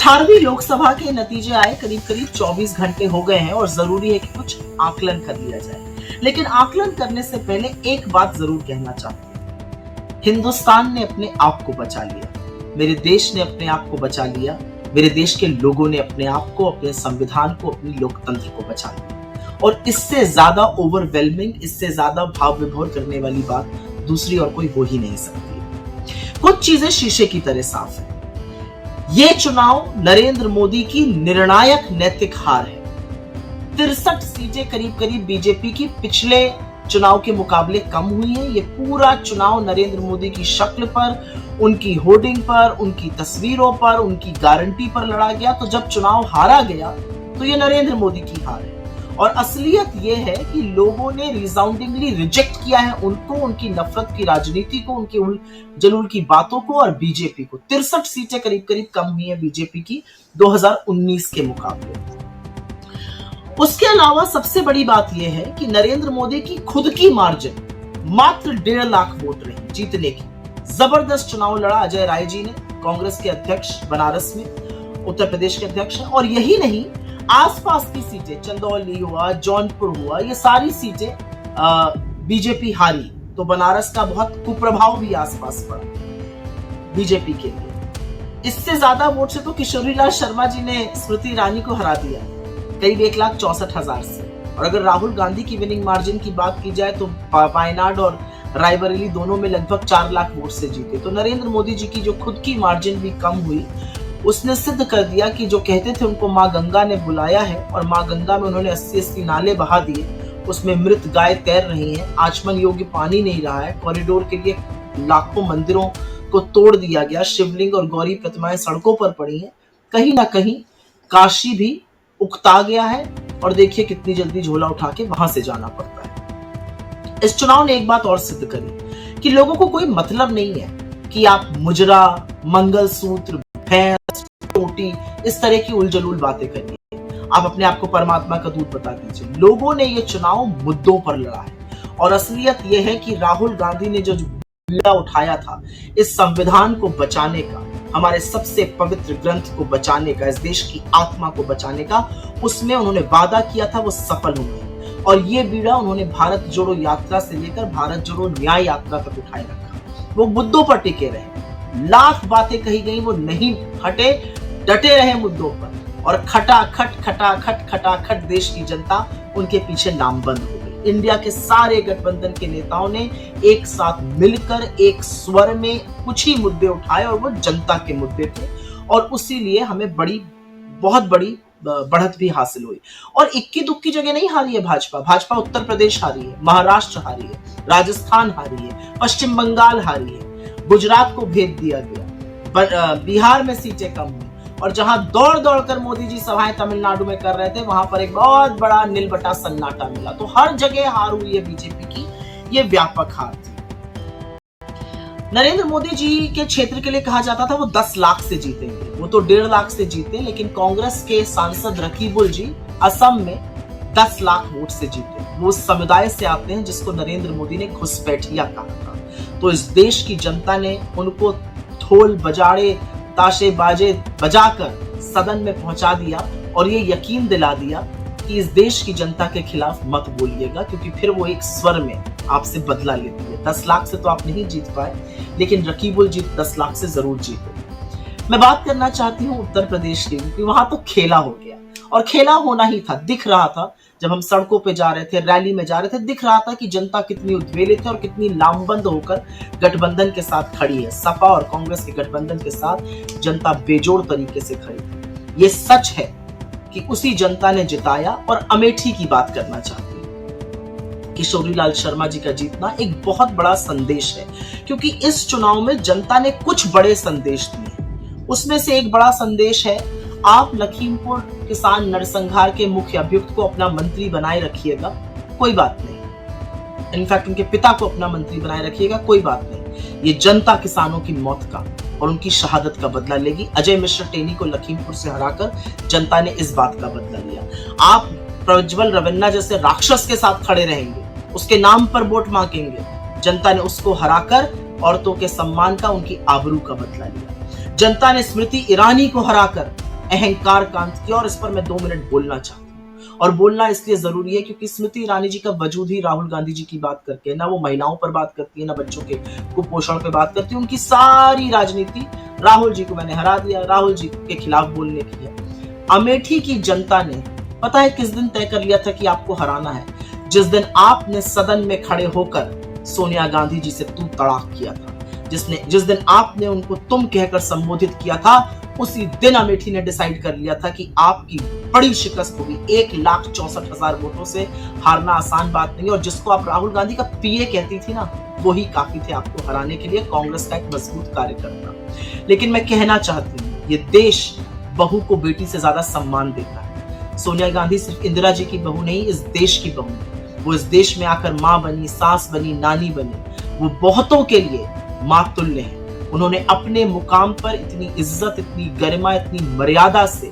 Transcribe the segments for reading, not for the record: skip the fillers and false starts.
18वीं लोकसभा के नतीजे आए करीब करीब 24 घंटे हो गए हैं और जरूरी है कि कुछ आकलन कर लिया जाए। लेकिन आकलन करने से पहले एक बात जरूर कहना चाहते हैं, हिंदुस्तान ने अपने आप को बचा लिया, मेरे देश ने अपने आप को बचा लिया, मेरे देश के लोगों ने अपने आप को, अपने संविधान को, अपनी लोकतंत्र को बचा लिया। और इससे ज्यादा ओवरवेलमिंग, इससे ज्यादा भाव विभोर करने वाली बात दूसरी और कोई हो ही नहीं सकती। कुछ चीजें शीशे की तरह साफ है। ये चुनाव नरेंद्र मोदी की निर्णायक नैतिक हार है। 63 सीटें करीब करीब बीजेपी की पिछले चुनाव के मुकाबले कम हुई हैं। ये पूरा चुनाव नरेंद्र मोदी की शक्ल पर, उनकी होर्डिंग पर, उनकी तस्वीरों पर, उनकी गारंटी पर लड़ा गया। तो जब चुनाव हारा गया तो ये नरेंद्र मोदी की हार है। और असलियत ये है कि लोगों ने रिसाउंडिंगली रिजेक्ट किया है उनको, उनकी नफरत की राजनीति को, उनकी उल जलूल की बातों को और बीजेपी को। 63 सीटें करीब करीब कम हुई है बीजेपी की 2019 के मुकाबले। उसके अलावा सबसे बड़ी बात यह है कि नरेंद्र मोदी की खुद की मार्जिन मात्र 1.5 लाख वोट रही जीतने की। जबरदस्त चुनाव लड़ा अजय राय जी ने, कांग्रेस के अध्यक्ष बनारस में, उत्तर प्रदेश के अध्यक्ष हैं। और यही नहीं, आसपास की सीटें, चंदौली हुआ, जौनपुर हुआ, ये सारी सीटें बीजेपी हारी। तो बनारस का बहुत कुप्रभाव भी आसपास पड़ा बीजेपी के लिए। इससे ज्यादा वोट से तो किशोरीलाल शर्मा जी ने स्मृति ईरानी को हरा दिया, करीब 1,64,000 से। और अगर राहुल गांधी की विनिंग मार्जिन की बात की जाए तो वायनाड और रायबरेली दोनों में लगभग 4 लाख वोट से जीते। तो नरेंद्र मोदी जी की जो खुद की मार्जिन भी कम हुई, उसने सिद्ध कर दिया कि जो कहते थे उनको माँ गंगा ने बुलाया है, और माँ गंगा में उन्होंने 80-80 नाले बहा दिए, उसमें मृत गाय तैर रही हैं, आचमन योग्य पानी नहीं रहा है, कॉरिडोर के लिए लाखों मंदिरों को तोड़ दिया गया, शिवलिंग और गौरी प्रतिमाएं सड़कों पर पड़ी हैं। कहीं ना कहीं काशी भी उकता गया है और देखिए कितनी जल्दी झोला उठा के वहां से जाना पड़ता है। इस चुनाव ने एक बात और सिद्ध करी कि लोगों को कोई मतलब नहीं है कि आप मुजरा, मंगलसूत्र, भैंस, टोटी, इस तरह की उलझलूल बातें करिए। आप अपने आप को परमात्मा का दूत बता दीजिए। लोगों ने ये चुनाव मुद्दों पर लड़ा है। और असलियत यह है कि राहुल गांधी ने जो बीड़ा उठाया था इस संविधान को बचाने का, हमारे सबसे पवित्र ग्रंथ को बचाने का, इस देश की आत्मा को बचाने का, उसमें उन्होंने वादा किया था, वो सफल हुए। और ये बीड़ा उन्होंने भारत जोड़ो यात्रा से लेकर भारत जोड़ो न्याय यात्रा तक उठाए रखा। वो मुद्दों पर टिके रहे, लाख बातें कही गई, वो नहीं हटे, डटे रहे मुद्दों पर। और खटाखट देश की जनता उनके पीछे नामबंद हो गई। इंडिया के सारे गठबंधन के नेताओं ने एक साथ मिलकर एक स्वर में कुछ ही मुद्दे उठाए और वो जनता के मुद्दे थे। और उसी लिए हमें बहुत बड़ी बढ़त भी हासिल हुई। और इक्की दुक्की जगह नहीं हारी है भाजपा उत्तर प्रदेश हारी है, महाराष्ट्र हारी है, राजस्थान हारी है, पश्चिम बंगाल हारी है, गुजरात को भेज दिया गया, बिहार में सीटें कम हुई। और जहां दौड़ कर मोदी जी सभाएं तमिलनाडु में कर रहे थे, वहां पर एक बहुत बड़ा नीलबटा सन्नाटा मिला। तो हर जगह हार हुई है बीजेपी की, ये व्यापक हार थी। नरेंद्र मोदी जी के क्षेत्र के लिए कहा जाता था वो 10 लाख से जीतेंगे, वो तो 1.5 लाख से जीते। लेकिन कांग्रेस के सांसद रकीबुल जी असम में 10 लाख वोट से जीते। वो उस समुदाय से आते हैं जिसको नरेंद्र मोदी ने घुसपैठिया कहा था। तो इस देश की जनता ने उनको ढोल बजाड़े, ताशे बाजे बजाकर सदन में पहुंचा दिया और ये यकीन दिला दिया कि इस देश की जनता के खिलाफ मत बोलिएगा, क्योंकि फिर वो एक स्वर में आपसे बदला लेती है। 10 लाख से तो आप नहीं जीत पाए, लेकिन रकीबुल जी 10 लाख से जरूर जीते। मैं बात करना चाहती हूँ उत्तर प्रदेश की, क्योंकि वहां तो खेला हो गया और खेला होना ही था। दिख रहा था जब हम सड़कों पे जा रहे थे, रैली में जा रहे थे, दिख रहा था कि जनता कितनी उद्वेलित है और कितनी लामबंद होकर गठबंधन के साथ खड़ी है। सपा और कांग्रेस के गठबंधन के साथ जनता बेजोड़ तरीके से खड़ी है। ये सच है कि उसी जनता ने जिताया। और अमेठी की बात करना चाहती हूँ, किशोरीलाल शर्मा जी का जीतना एक बहुत बड़ा संदेश है, क्योंकि इस चुनाव में जनता ने कुछ बड़े संदेश दिए। उसमें से एक बड़ा संदेश है, आप लखीमपुर किसान नरसंहार के मुख्य अभियुक्त को अपना मंत्री बनाए रखिएगा, कोई बात नहीं। इनफैक्ट उनके पिता को अपना मंत्री बनाए रखिएगा, कोई बात नहीं। ये जनता किसानों की मौत का और उनकी शहादत का बदला लेगी। अजय मिश्र टेनी को लखीमपुर से हराकर जनता ने इस बात का बदला लिया। आप प्रज्वल रविन्ना जैसे राक्षस के साथ खड़े रहेंगे, उसके नाम पर वोट मांगेंगे, जनता ने उसको हराकर औरतों के सम्मान का, उनकी आबरू का बदला लिया। जनता ने स्मृति ईरानी को हराकर अहंकार कांत की, और इस पर मैं 2 मिनट बोलना चाहता हूँ। और बोलना इसलिए जरूरी है क्योंकि स्मृति ईरानी जी का वजूद ही राहुल गांधी जी की बात करके, ना वो महिलाओं पर बात करती है, ना बच्चों के कुपोषण पे बात करती है। उनकी सारी राजनीति राहुल जी को मैंने हरा दिया, राहुल जी के खिलाफ बोलने की है। अमेठी की जनता ने पता है किस दिन तय कर लिया था कि आपको हराना है? जिस दिन आपने सदन में खड़े होकर सोनिया गांधी जी से तू तड़ाक किया था, जिस दिन आपने उनको तुम कहकर संबोधित किया था, उसी दिन अमेठी ने डिसाइड कर लिया था कि आपकी बड़ी शिकस्त होगी। 1,64,000 वोटों से हारना आसान बात नहीं, और जिसको आप राहुल गांधी का पीए कहती थी ना, वो ही काफी थे आपको हराने के लिए, कांग्रेस का एक मजबूत कार्यकर्ता। लेकिन मैं कहना चाहती हूँ, ये देश बहू को बेटी से ज्यादा सम्मान देता है। सोनिया गांधी सिर्फ इंदिरा जी की बहू नहीं, इस देश की बहू है। वो इस देश में आकर माँ बनी, सास बनी, नानी बनी। वो बहुतों के लिए माँ तुल्य है। उन्होंने अपने मुकाम पर इतनी इज्जत, इतनी गरिमा, इतनी मर्यादा से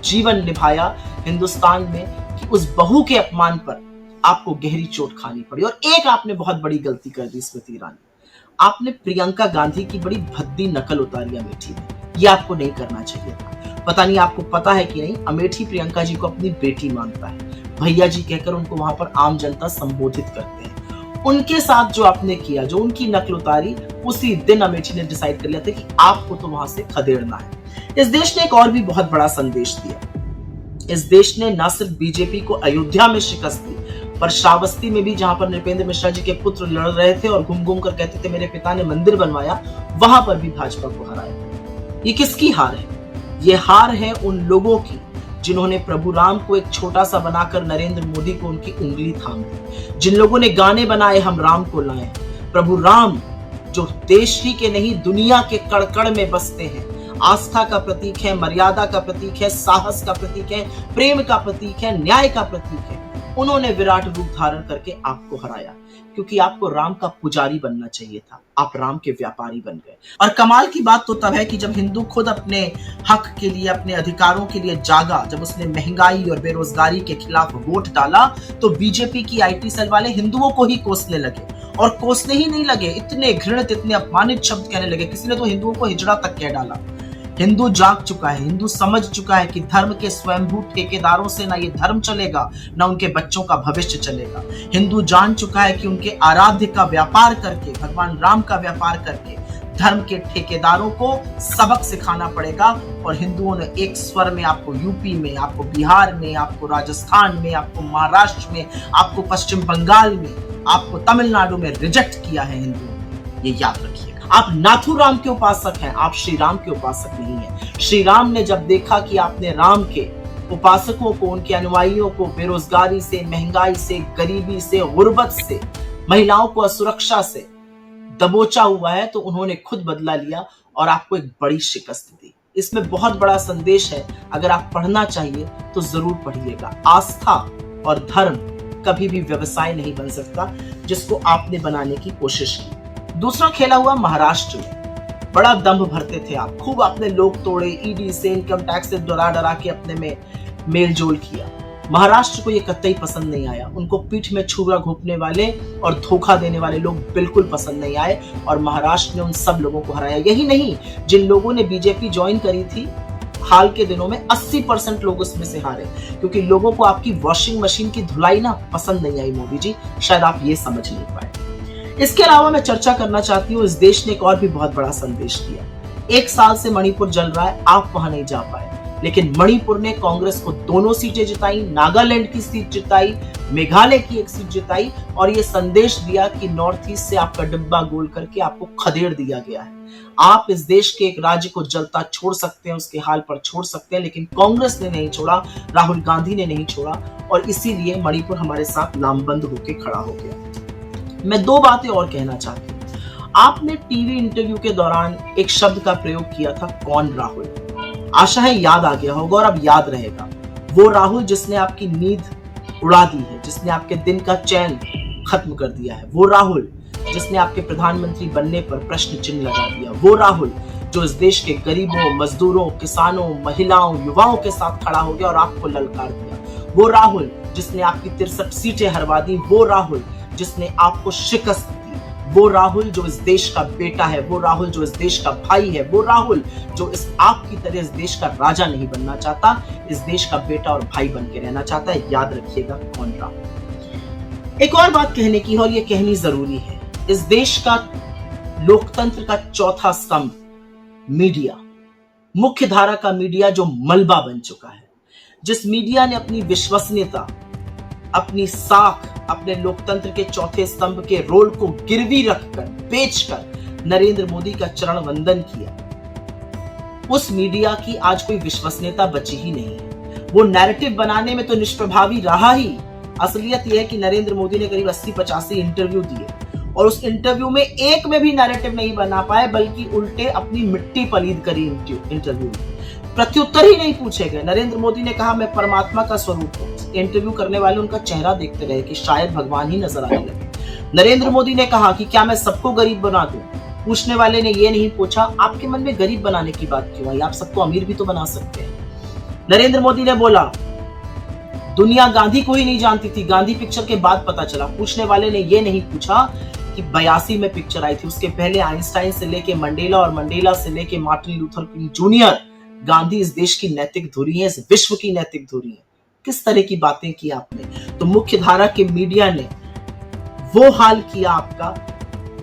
जीवन निभाया हिंदुस्तान में कि उस बहू के अपमान पर आपको गहरी चोट खानी पड़ी। और एक आपने बहुत बड़ी गलती कर दी स्मृति ईरानी, आपने प्रियंका गांधी की बड़ी भद्दी नकल उतारी अमेठी में। ये आपको नहीं करना चाहिए था। पता नहीं आपको पता है कि नहीं, अमेठी प्रियंका जी को अपनी बेटी मानता है। भैया जी कहकर उनको वहां पर आम जनता संबोधित करते हैं। उनके साथ जो आपने किया, जो उनकी नकल उतारी, उसी दिन अमेठी ने डिसाइड कर लिया था कि आपको तो वहां से खदेड़ना है। इस देश ने एक और भी बहुत बड़ा संदेश दिया। इस देश ने न सिर्फ बीजेपी को अयोध्या में शिकस्त दी, पर श्रावस्ती में भी, जहां पर नृपेंद्र मिश्रा जी के पुत्र लड़ रहे थे और घूम घूम कर कहते थे मेरे पिता ने मंदिर बनवाया, वहां पर भी भाजपा को हराया। ये किसकी हार है? ये हार है उन लोगों की जिन्होंने प्रभु राम को एक छोटा सा बनाकर नरेंद्र मोदी को उनकी उंगली थाम दी। जिन लोगों ने गाने बनाए हम राम को लाए। प्रभु राम जो देश ही के नहीं, दुनिया के कण-कण में बसते हैं, आस्था का प्रतीक है, मर्यादा का प्रतीक है, साहस का प्रतीक है, प्रेम का प्रतीक है, न्याय का प्रतीक है। उन्होंने विराट रूप धारण करके आपको हराया, क्योंकि आपको राम का पुजारी बनना चाहिए था। आप राम के व्यापारी बन गए। और कमाल की बात तो तब है कि जब हिंदू खुद अपने हक के लिए, अपने अधिकारों के लिए जागा, जब उसने महंगाई और बेरोजगारी के खिलाफ वोट डाला, तो बीजेपी की आईटी सेल वाले हिंदुओं को ही कोसने लगे। और कोसने ही नहीं लगे, इतने घृणित, इतने अपमानित शब्द कहने लगे। किसी ने तो हिंदुओं को हिजड़ा तक कह डाला। हिंदू जाग चुका है, हिंदू समझ चुका है कि धर्म के स्वयंभू ठेकेदारों से ना ये धर्म चलेगा, ना उनके बच्चों का भविष्य चलेगा। हिंदू जान चुका है कि उनके आराध्य का व्यापार करके, भगवान राम का व्यापार करके, धर्म के ठेकेदारों को सबक सिखाना पड़ेगा। और हिंदुओं ने एक स्वर में आपको यूपी में, आपको बिहार में, आपको राजस्थान में, आपको महाराष्ट्र में, आपको पश्चिम बंगाल में, आपको तमिलनाडु में रिजेक्ट किया है हिंदुओं ने। ये याद रखिए। आप नाथुराम के उपासक हैं, आप श्री राम के उपासक नहीं हैं। श्री राम ने जब देखा कि आपने राम के उपासकों को, उनके अनुयायियों को बेरोजगारी से, महंगाई से, गरीबी से, गुर्बत से, महिलाओं को असुरक्षा से दबोचा हुआ है, तो उन्होंने खुद बदला लिया और आपको एक बड़ी शिकस्त दी। इसमें बहुत बड़ा संदेश है। अगर आप पढ़ना चाहिए तो जरूर पढ़िएगा। आस्था और धर्म कभी भी व्यवसाय नहीं बन सकता, जिसको आपने बनाने की कोशिश की। दूसरा खेला हुआ महाराष्ट्र में। बड़ा दंभ भरते थे आप, खूब आपने लोग तोड़े, ईडी से, इनकम टैक्स से डरा डरा के अपने में मेल जोल किया। महाराष्ट्र को ये कतई पसंद नहीं आया। उनको पीठ में छुरा घोंपने वाले और धोखा देने वाले लोग बिल्कुल पसंद नहीं आए, और महाराष्ट्र ने उन सब लोगों को हराया। यही नहीं, जिन लोगों ने बीजेपी ज्वाइन करी थी हाल के दिनों में, 80% लोग उसमें से हारे, क्योंकि लोगों को आपकी वॉशिंग मशीन की धुलाई ना पसंद नहीं आई। मोदी जी, शायद आप ये समझ नहीं पाए। इसके अलावा मैं चर्चा करना चाहती हूँ, इस देश ने एक और भी बहुत बड़ा संदेश दिया। 1 साल से मणिपुर जल रहा है, आप वहां नहीं जा पाए, लेकिन मणिपुर ने कांग्रेस को 2 सीटें जिताई, नागालैंड की सीट जिताई, मेघालय की 1 सीट जिताई, और ये संदेश दिया कि नॉर्थ ईस्ट से आपका डिब्बा गोल करके आपको खदेड़ दिया गया है। आप इस देश के एक राज्य को जलता छोड़ सकते हैं, उसके हाल पर छोड़ सकते हैं, लेकिन कांग्रेस ने नहीं छोड़ा, राहुल गांधी ने नहीं छोड़ा, और इसीलिए मणिपुर हमारे साथ लामबंद होकर खड़ा हो गया। मैं 2 बातें और कहना चाहती हूँ। आपने टीवी इंटरव्यू के दौरान एक शब्द का प्रयोग किया था, कौन राहुल। आशा है याद आ गया होगा, और अब याद रहेगा। वो राहुल जिसने आपकी नींद उड़ा दी है, जिसने आपके दिन का चैन खत्म कर दिया है। वो राहुल जिसने आपके प्रधानमंत्री बनने पर प्रश्न चिन्ह लगा दिया। वो राहुल जो इस देश के गरीबों, मजदूरों, किसानों, महिलाओं, युवाओं के साथ खड़ा हो गया और आपको ललकार दिया। वो राहुल जिसने आपकी 63 सीटें हरवा दी। वो राहुल जिसने आपको शिकस्त दी। वो राहुल जो इस देश का बेटा है, वो राहुल जो इस देश का भाई है, वो राहुल जो इस आपकी तरह इस देश का राजा नहीं बनना चाहता, इस देश का बेटा और भाई बन के रहना चाहता है। याद रखिएगा कौन राहुल। एक और बात कहने की है और ये कहनी जरूरी है, इस देश का लोकतंत्र का चौथा स्तंभ मीडिया, मुख्य धारा का मीडिया जो मलबा बन चुका है, जिस मीडिया ने अपनी विश्वसनीयता, अपनी साख, अपने लोकतंत्र के चौथे स्तंभ के रोल को गिरवी रखकर, बेचकर नरेंद्र मोदी का चरण वंदन किया, उस मीडिया की आज कोई विश्वसनीयता बची ही नहीं है। वो नैरेटिव बनाने में तो निष्प्रभावी रहा ही। असलियत यह है कि नरेंद्र मोदी ने करीब 80-85 इंटरव्यू दिए और उस इंटरव्यू में एक में भी नैरेटिव नहीं बना पाए, बल्कि उल्टे अपनी मिट्टी पलीद करी इंटरव्यू में। प्रत्युत्तर ही नहीं पूछे गए। नरेंद्र मोदी ने कहा मैं परमात्मा का स्वरूप हूं। इंटरव्यू करने वाले उनका चेहरा देखते रहे कि शायद भगवान ही नजर आने लगे। नरेंद्र मोदी ने कहा कि क्या मैं सबको गरीब बना दूं? पूछने वाले ने यह नहीं पूछा आपके मन में गरीब बनाने की बात क्यों आई, आप सबको अमीर भी तो बना सकते हैं। नरेंद्र मोदी ने बोला दुनिया गांधी को ही नहीं जानती थी, गांधी पिक्चर के बाद पता चला। पूछने वाले ने यह नहीं पूछा कि 82 में पिक्चर आई थी, उसके पहले आइंस्टाइन से लेके मंडेला और मंडेला से लेके Martin Luther king junior, Gandhi इस देश की नैतिक धुरी है, इस विश्व की नैतिक धुरी है। किस तरह की बातें की आपने। तो मुख्य धारा के मीडिया ने वो हाल किया आपका,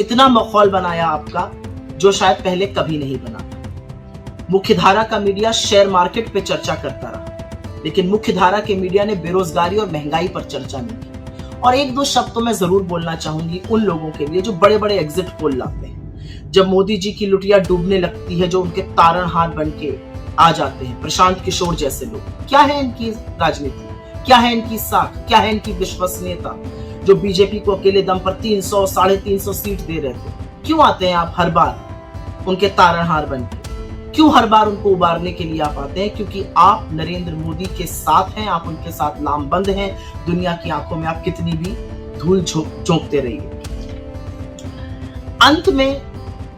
इतना माहौल बनाया आपका जो शायद पहले कभी नहीं बना था। मुख्य धारा का मीडिया शेयर मार्केट पे चर्चा करता रहा, लेकिन मुख्य धारा के मीडिया ने बेरोजगारी और महंगाई पर चर्चा नहीं की। और एक दो शब्द तो मैं जरूर बोलना चाहूंगी उन लोगों के लिए जो बड़े बड़े एग्जिट पोल लाते हैं। जब मोदी जी की लुटिया डूबने लगती है, जो उनके तारणहार बन के आ जाते हैं, प्रशांत किशोर जैसे लोग, क्या है इनकी राजनीति, क्या है इनकी साख, क्या है इनकी विश्वसनीयता, जो बीजेपी को अकेले दम पर 300 350 सीट दे रहे थे। क्यों आते हैं आप हर बार उनके तारणहार बन के? क्यों हर बार उनको उबारने के लिए आप आते हैं? क्योंकि आप नरेंद्र मोदी के साथ हैं, आप उनके साथ लामबंद हैं। दुनिया की आंखों में आप कितनी भी धूल झोंकते रहिए। अंत में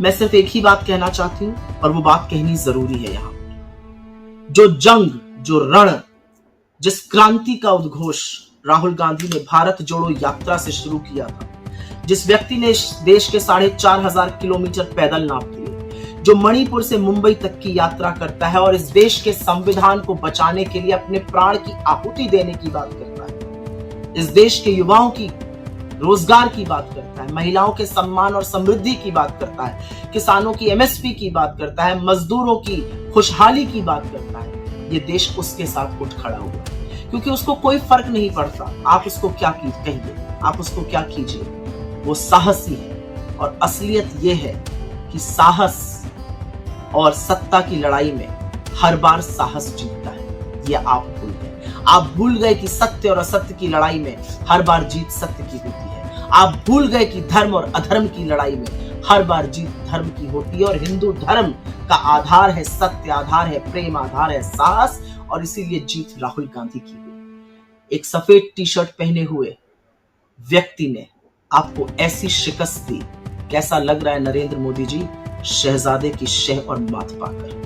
मैं सिर्फ एक ही बात कहना चाहती हूं और वो बात कहनी जरूरी है यहां। जो जंग, जो रण, जिस क्रांति का उद्घोष राहुल गांधी ने भारत जोड़ो यात्रा से शुरू किया था, जिस व्यक्ति ने इस देश के 4,500 किलोमीटर पैदल नाप दिए, जो मणिपुर से मुंबई तक की यात्रा करता है और इस देश के संविधान को बचाने के लिए अपने प्राण की आहुति देने की बात करता है, इस देश के युवाओं की रोजगार की बात करता है, महिलाओं के सम्मान और समृद्धि की बात करता है, किसानों की एमएसपी की बात करता है, मजदूरों की खुशहाली की बात करता है, ये देश उसके साथ उठ खड़ा हुआ है। क्योंकि उसको कोई फर्क नहीं पड़ता आप उसको क्या कहिए, आप उसको क्या कीजिए, वो साहसी है। और असलियत ये है कि साहस और सत्ता की लड़ाई में हर बार साहस जीतता है। ये आप भूल गए। आप भूल गए कि सत्य और असत्य की लड़ाई में हर बार जीत सत्य की होती है। आप भूल गए कि धर्म और अधर्म की लड़ाई में हर बार जीत धर्म की होती है। और हिंदू धर्म का आधार है सत्य, आधार है प्रेम, आधार है साहस, और इसीलिए जीत राहुल गांधी की हुई। एक सफेद टी शर्ट पहने हुए व्यक्ति ने आपको ऐसी शिकस्त दी। कैसा लग रहा है नरेंद्र मोदी जी, शहजादे की शह और माथ पाकर?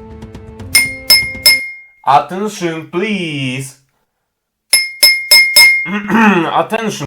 Attention, please. Attention.